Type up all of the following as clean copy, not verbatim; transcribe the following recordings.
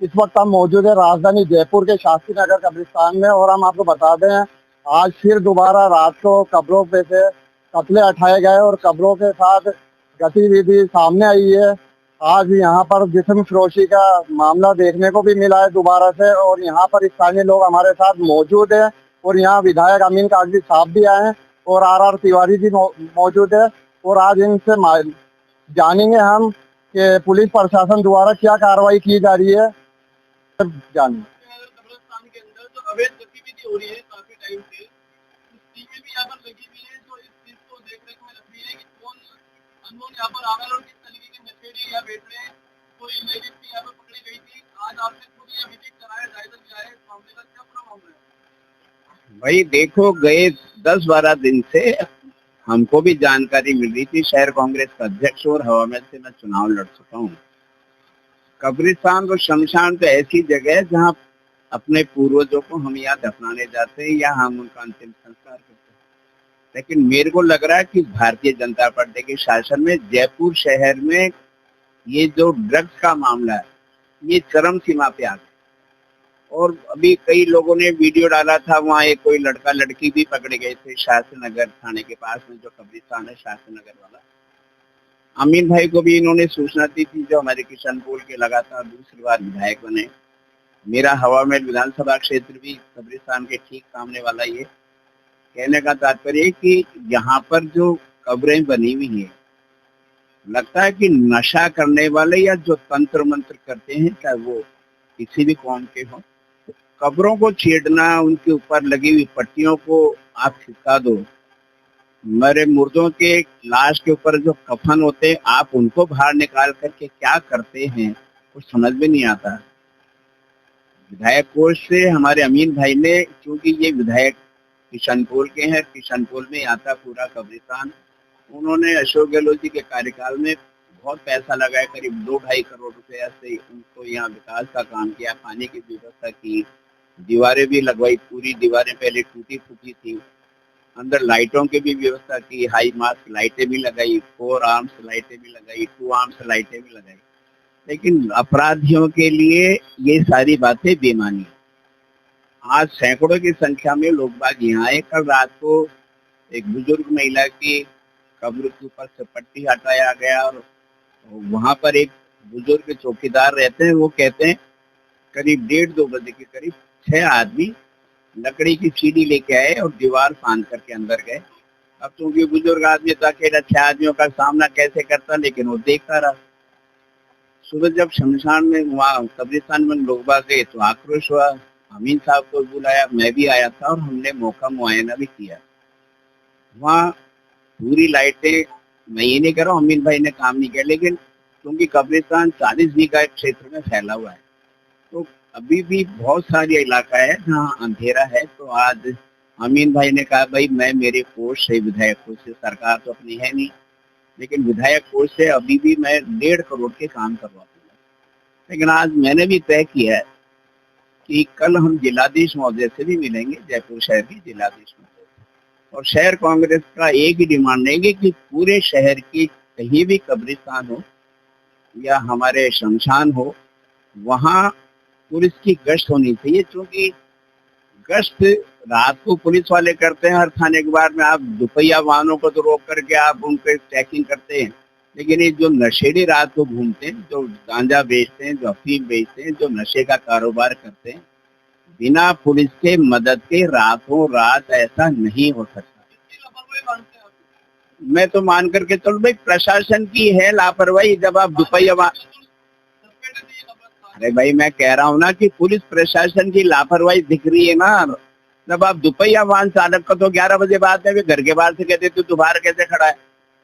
इस वक्त हम मौजूद है राजधानी जयपुर के शास्त्री नगर कब्रिस्तान में, और हम आपको बता दें आज फिर दोबारा रात को कब्रों पे से कत्ले उठाए गए और कब्रों के साथ गतिविधि सामने आई है। आज यहाँ पर जिस्म फरोशी का मामला देखने को भी मिला है दोबारा से, और यहाँ पर स्थानीय लोग हमारे साथ मौजूद है और यहाँ विधायक अमीन कागजी साहब भी आए हैं और आर तिवारी जी मौजूद है। और आज इनसे जानेंगे हम कि पुलिस प्रशासन द्वारा क्या कार्रवाई की जा रही है। जानिए। कब्रिस्तान के अंदर जो अवैध गतिविधि हो रही है काफी टाइम से, टीमें भी यहाँ पर लगी हुई है जो इस चीज को देखने को मिल रही है कि कौन अननोन यहाँ पर आ रहा है और किस तरीके के नशेड़ी यहाँ बैठ रहे हैं। कोई लेडीज भी यहाँ पर पकड़ी गई थी। आज आपने खुद ही विजिट कराया, जायजा लिया है, इस मामले का क्या पूरा मामला है? भाई देखो, गए 10-12 दिन से हमको भी जानकारी मिल रही थी। शहर कांग्रेस का अध्यक्ष और हवामेल से मैं चुनाव लड़ चुका हूँ। कब्रिस्तान और शमशान तो ऐसी जगह है जहाँ अपने पूर्वजों को हम यहाँ दफनाने जाते हैं या हम उनका अंतिम संस्कार करते हैं। लेकिन मेरे को लग रहा है कि भारतीय जनता पार्टी के शासन में जयपुर शहर में ये जो ड्रग्स का मामला है ये चरम सीमा पे आ गया। और अभी कई लोगों ने वीडियो डाला था, वहाँ एक कोई लड़का लड़की भी पकड़े गए थे शास्त्री नगर थाने के पास में, जो कब्रिस्तान है शास्त्री नगर वाला। अमीन भाई को भी इन्होंने सूचना दी थी, जो हमारे किशनपुर के लगातार दूसरी बार विधायक बने। मेरा हवामेल विधानसभा क्षेत्र भी कब्रिस्तान के ठीक सामने वाला। ये कहने का तात्पर्य है कि यहाँ पर जो कब्रें बनी हुई हैं, लगता है कि नशा करने वाले या जो तंत्र मंत्र करते हैं, चाहे वो किसी भी कौम के हो, कब्रों को छेड़ना, उनके ऊपर लगी हुई पट्टियों को आप खिसका दो, मरे मुर्दों के लाश के ऊपर जो कफन होते हैं आप उनको बाहर निकाल करके क्या करते हैं, कुछ समझ में नहीं आता। विधायक कोष से हमारे अमीन भाई ने, क्योंकि ये विधायक किशनपुर के हैं, किशनपुर में आता पूरा कब्रिस्तान, उन्होंने अशोक गहलोत जी के कार्यकाल में बहुत पैसा लगाया, करीब 2-2.5 करोड़ रुपए से उनको यहाँ विकास का काम किया, पानी की व्यवस्था की, दीवारें भी लगवाई। पूरी दीवारें पहले टूटी फूटी थी, अंदर लाइटों की भी व्यवस्था की, हाई मास्क लाइटें भी लगाई, 4 आर्म्स लाइटें भी लगाई, 2 आर्म्स लाइटें भी लगाई। लेकिन अपराधियों के लिए ये सारी बातें बेमानी। आज सैकड़ों की संख्या में लोग बाग यहाँ आए। कल रात को एक बुजुर्ग महिला की कब्र के ऊपर से पट्टी हटाया गया और वहां पर एक बुजुर्ग चौकीदार रहते हैं, वो कहते हैं करीब 1:30-2 बजे के करीब 6 आदमी लकड़ी की सीढ़ी लेके आए और दीवार फांद करके अंदर गए। अब चूंकि बुजुर्ग आदमी तो अकेला 6 आदमियों का सामना कैसे करता, लेकिन वो देखता रहा। सुबह जब शमशान में वहाँ कब्रिस्तान में लोग बाग गए तो आक्रोश हुआ। अमीन साहब को बुलाया, मैं भी आया था और हमने मौका मुआयना भी किया। वहाँ पूरी लाइटें, मैं ये नहीं कर रहा हूँ अमीन भाई ने काम नहीं किया, लेकिन क्योंकि कब्रिस्तान 40 बीघा क्षेत्र में फैला हुआ है तो अभी भी बहुत सारी इलाका है जहाँ अंधेरा है। तो आज अमीन भाई ने कहा भाई मैं मेरे कोष से, विधायक कोष से, सरकार तो अपनी है नहीं, लेकिन विधायक कोष से अभी भी मैं 1.5 करोड़ के काम करवाऊंगा। लेकिन आज मैंने भी तय किया है कि कल हम जिलाधीश महोदय से भी मिलेंगे, जयपुर शहर के जिलाधीश महोदय, और शहर कांग्रेस का एक ही डिमांड रहेगी कि पूरे शहर की कहीं भी कब्रिस्तान हो या हमारे शमशान हो, वहाँ पुलिस की गश्त होनी चाहिए। क्योंकि गश्त रात को पुलिस वाले करते हैं हर थाने के बार में, आप दुपहिया वाहनों को तो रोक करके आप उनके चेकिंग करते हैं, लेकिन ये जो नशेड़ी रात को घूमते हैं, जो गांजा बेचते हैं, जो अफीम बेचते हैं, जो नशे का कारोबार करते हैं, बिना पुलिस के मदद के रातों रात ऐसा नहीं हो सकता। मैं तो मान करके चलो भाई प्रशासन की है लापरवाही। जब आप दुपहिया, अरे भाई मैं कह रहा हूँ ना कि पुलिस प्रशासन की लापरवाही दिख रही है ना। जब आप दुपहिया वाहन चालक को तो 11 बजे बाद में घर के बाहर से कहते तू बाहर कैसे खड़ा है,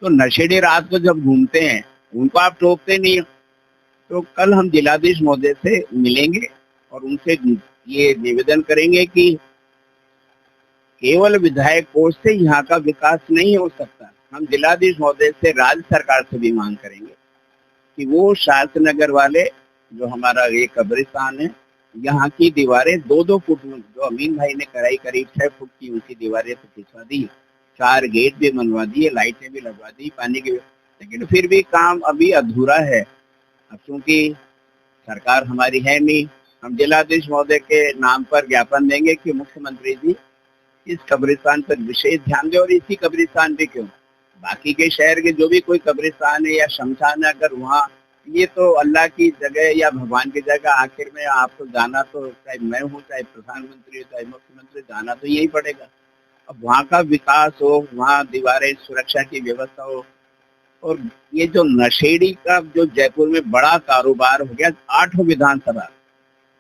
तो नशेड़ी रात को जब घूमते हैं उनको आप टोकते नहीं। तो कल हम जिलाधीश महोदय से मिलेंगे और उनसे ये निवेदन करेंगे कि केवल विधायक कोष से यहाँ का विकास नहीं हो सकता। हम जिलाधीश महोदय से राज्य सरकार से भी मांग करेंगे कि वो शास्त्री नगर वाले जो हमारा ये कब्रिस्तान है, यहाँ की दीवारें 2-2 फुट, जो अमीन भाई ने कराई करीब 6 फुट की ऊंची दीवारें तो खिंचवा दी, 4 गेट भी बनवा दिए, लाइटें भी लगवा दी, पानी की, लेकिन फिर भी काम अभी अधूरा है। अब क्योंकि सरकार हमारी है नहीं। हम जिलाधीश महोदय के नाम पर ज्ञापन देंगे कि मुख्यमंत्री जी इस कब्रिस्तान पर विशेष ध्यान दें। और इसी कब्रिस्तान पे क्यों, बाकी के शहर के जो भी कोई कब्रिस्तान है या शमशान है, अगर वहाँ, ये तो अल्लाह की जगह या भगवान की जगह, आखिर में आपको जाना तो, चाहे मैं हूँ, चाहे प्रधानमंत्री हो, चाहे मुख्यमंत्री, जाना तो यही पड़ेगा। अब वहाँ का विकास हो, वहाँ दीवारें, सुरक्षा की व्यवस्था हो। और ये जो नशेड़ी का जो जयपुर में बड़ा कारोबार हो गया, 8 विधानसभा,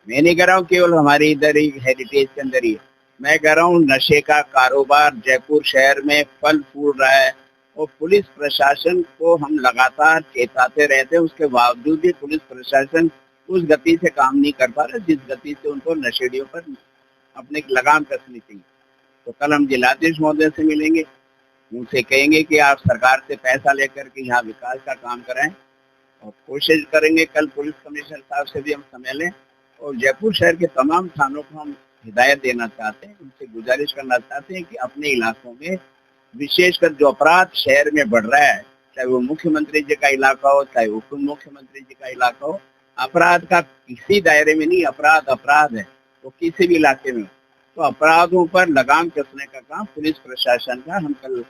मैं नहीं कह रहा हूँ केवल हमारे इधर ही हेरिटेज के अंदर ही, मैं कह रहा हूँ नशे का कारोबार जयपुर शहर में फल फूल रहा है। और पुलिस प्रशासन को हम लगातार चेताते रहते हैं, उसके बावजूद भी पुलिस प्रशासन उस गति से काम नहीं कर पा रहा जिस गति से उनको नशेड़ियों पर अपने लगाम कसनी चाहिए। तो कल हम जिलाधीश महोदय से मिलेंगे, उनसे कहेंगे कि आप सरकार से पैसा लेकर के यहाँ विकास का काम कराएं, और कोशिश करेंगे कल पुलिस कमिश्नर साहब से भी हम समय लें। और जयपुर शहर के तमाम थानों को हम हिदायत देना चाहते हैं, उनसे गुजारिश करना चाहते हैं कि अपने इलाकों में विशेषकर जो अपराध शहर में बढ़ रहा है, चाहे वो मुख्यमंत्री जी का इलाका हो, चाहे उप मुख्यमंत्री जी का इलाका हो, अपराध का किसी दायरे में नहीं, अपराध है वो किसी भी इलाके में। तो अपराधों पर लगाम कसने का काम पुलिस प्रशासन का, हम कल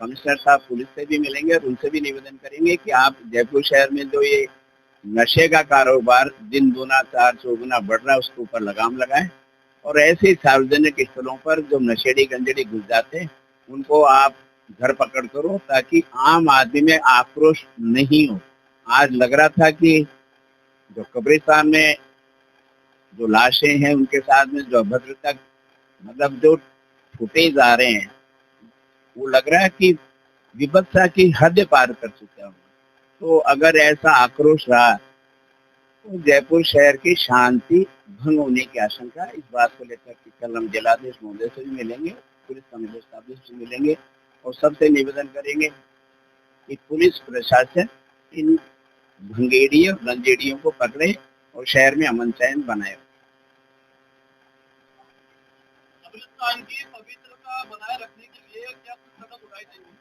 कमिश्नर साहब पुलिस से भी मिलेंगे और उनसे भी निवेदन करेंगे कि आप जयपुर शहर में जो ये नशे का कारोबार दिन दूना 4 चौगुना बढ़ रहा है, उसके ऊपर लगाम लगाएं। और ऐसे सार्वजनिक स्थलों पर जो नशेड़ी गंजेड़ी घुस जाते हैं, उनको आप घर पकड़ करो, ताकि आम आदमी में आक्रोश नहीं हो। आज लग रहा था कि जो कब्रिस्तान में जो लाशें हैं, उनके साथ में जो अभद्रता, मतलब जो फुटेज आ रहे हैं, वो लग रहा है कि विपत्ता की हद पार कर चुका हूँ। तो अगर ऐसा आक्रोश रहा तो जयपुर शहर की शांति भंग होने की आशंका है। इस बात को लेकर के कल हम जिलाधीश महोदय से भी मिलेंगे, पुलिस कमिश्नर साहब से मिलेंगे और सबसे निवेदन करेंगे कि पुलिस प्रशासन इन भंगेड़ियों रंजेड़ियों को पकड़े और शहर में अमन चैन बनाए। कब्रिस्तान की पवित्रता बनाए रखने के लिए क्या कुछ कदम उठाए जाएंगे?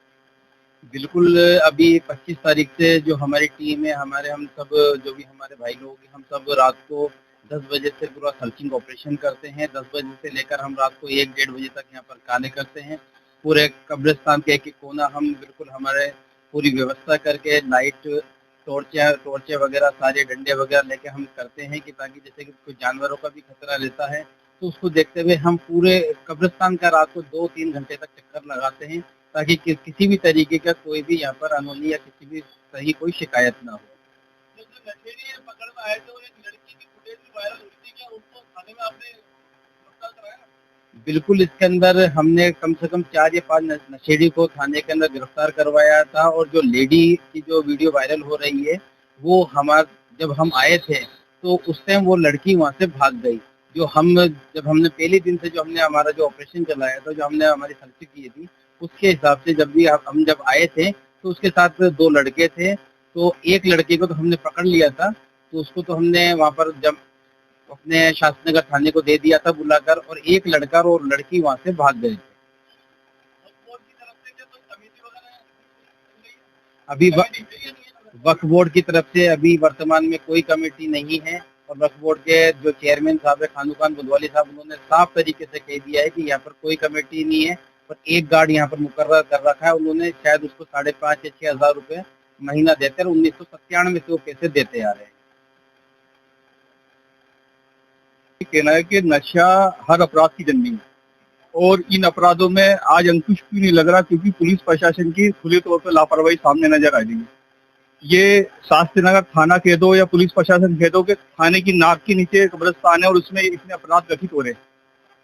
बिल्कुल, अभी 25 तारीख से जो हमारी टीम है, हम सब जो भी हमारे भाई लोग हैं, हम सब रात को 10 बजे से पूरा सर्चिंग ऑपरेशन करते हैं। 10 बजे से लेकर हम रात को 1-1:30 बजे तक यहाँ पर कार्य करते हैं। पूरे कब्रिस्तान के एक कोना हम बिल्कुल हमारे पूरी व्यवस्था करके लाइट, टॉर्चे वगैरह, सारे डंडे वगैरह लेके हम करते हैं कि ताकि जैसे कि कुछ जानवरों का भी खतरा रहता है, तो उसको देखते हुए हम पूरे कब्रिस्तान का रात को 2-3 घंटे तक चक्कर लगाते हैं, ताकि किसी भी तरीके का कोई भी यहाँ पर अनहोनी या किसी भी सही कोई शिकायत ना हो। जो नशेड़ी पकड़ में आए थे और एक लड़की की फुटेज भी वायरल हुई थी, क्या उनको थाने में आपने गिरफ्तार कराया? बिल्कुल, इसके अंदर हमने कम से कम 4 या 5 नशेड़ी को थाने के अंदर गिरफ्तार करवाया था। और जो लेडी की जो वीडियो वायरल हो रही है, वो जब हम आए थे तो उस टाइम वो लड़की वहाँ से भाग गई। जब हमने पहले दिन से जो हमने हमारा जो ऑपरेशन चलाया था, जो हमने हमारी सर्च की थी, उसके हिसाब से हम जब आए थे तो उसके साथ 2 लड़के थे। तो एक लड़के को तो हमने पकड़ लिया था, तो उसको तो हमने वहाँ पर जब अपने शास्त्री नगर थाने को दे दिया था बुलाकर, और एक लड़का और लड़की वहाँ से भाग गए थे। बोर्ड की तरफ से क्या कोई कमेटी वगैरह अभी कमेटी है या नहीं है? वक्फ बोर्ड की तरफ से अभी वर्तमान में कोई कमेटी नहीं है। और वक्फ बोर्ड के जो चेयरमैन साहब है, खानूखान बुधवाली साहब, उन्होंने साफ तरीके से कह दिया है कि यहाँ पर कोई कमेटी नहीं है, पर एक गार्ड यहाँ पर मुकर्रर कर रखा है। उन्होंने शायद उसको 5,500 या 6,000 रुपए महीना देते हैं, 1997 से वो पैसे देते आ रहे हैं। कहना है कि नशा हर अपराध की जननी है, और इन अपराधों में आज अंकुश क्यों नहीं लग रहा, क्योंकि पुलिस प्रशासन की खुले तौर पर लापरवाही सामने नजर आ रही है। ये शास्त्री नगर थाना कह दो या पुलिस प्रशासन कह दो कि थाने की नाक के नीचे कब्रिस्तान है और उसमें इतने अपराध घटित हो रहे हैं।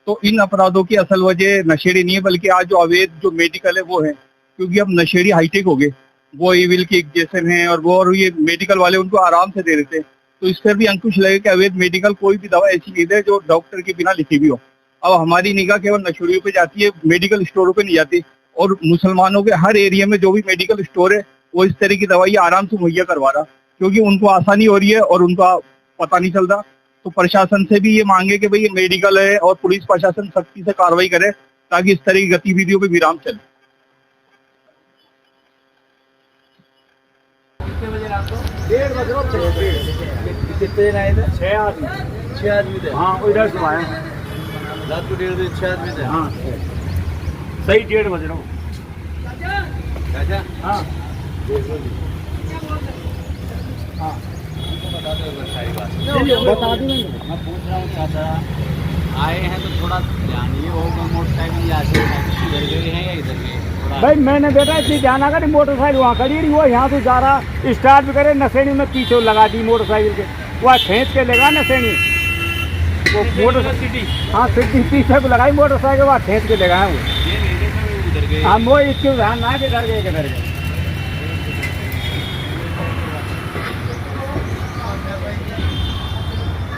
तो इन अपराधों की असल वजह नशेड़ी नहीं है, बल्कि आज जो अवैध जो मेडिकल है वो है, क्योंकि अब नशेड़ी हाईटेक हो गए, वो इविल के जैसे हैं, और ये मेडिकल वाले उनको आराम से दे देते हैं। तो इस पर भी अंकुश लगे कि अवैध मेडिकल कोई भी दवा ऐसी चीज है जो डॉक्टर के बिना लिखी भी हो। अब हमारी निगाह केवल नशेड़ियों पे जाती है, मेडिकल स्टोरों पे नहीं जाती। और मुसलमानों के हर एरिया में जो भी मेडिकल स्टोर है वो इस तरह की दवाई आराम से मुहैया करवा रहा, क्योंकि उनको आसानी हो रही है और उनका पता नहीं चलता। तो प्रशासन से भी ये मांगे कि भाई ये मेडिकल है और पुलिस प्रशासन सख्ती से कार्रवाई करे, ताकि इस तरह की गतिविधियों पे विराम चले। कितने बजे रात को? 1:30 बजे। कितने दिन आए थे? 6 आदमी। 6 आदमी थे। हाँ वो इधर से आए। रात को 1:30 बजे 6 आदमी थे। हाँ सही 1:30 बज रहा हूँ। चाचा हाँ हाँ बता दो एक बार सारी बात। बता दी मैंने। मैं पूछ रहा हूँ चाचा आए हैं तो थोड़ा ध्यान ये होगा मोटरसाइकिल यहाँ से इधर गए हैं या इधर गए थोड़ा। भाई मैंने बेटा इतनी ध्यान आ गई मोटरसाइकिल वहाँ खड़ी रही, वो यहाँ से जा रहा स्टार्ट भी करे नशेड़ी में पीछे लगा दी मोटरसाइकिल के, वहाँ खींच के लगा नशेड़ी वो मोटर। हाँ सिटी पीछे को लगाई मोटरसाइकिल, वहाँ खींच के लगाए वो। ये नहीं देखा मैं उधर गए। हम वो इसके ध्यान ना के घर गए किधर गए।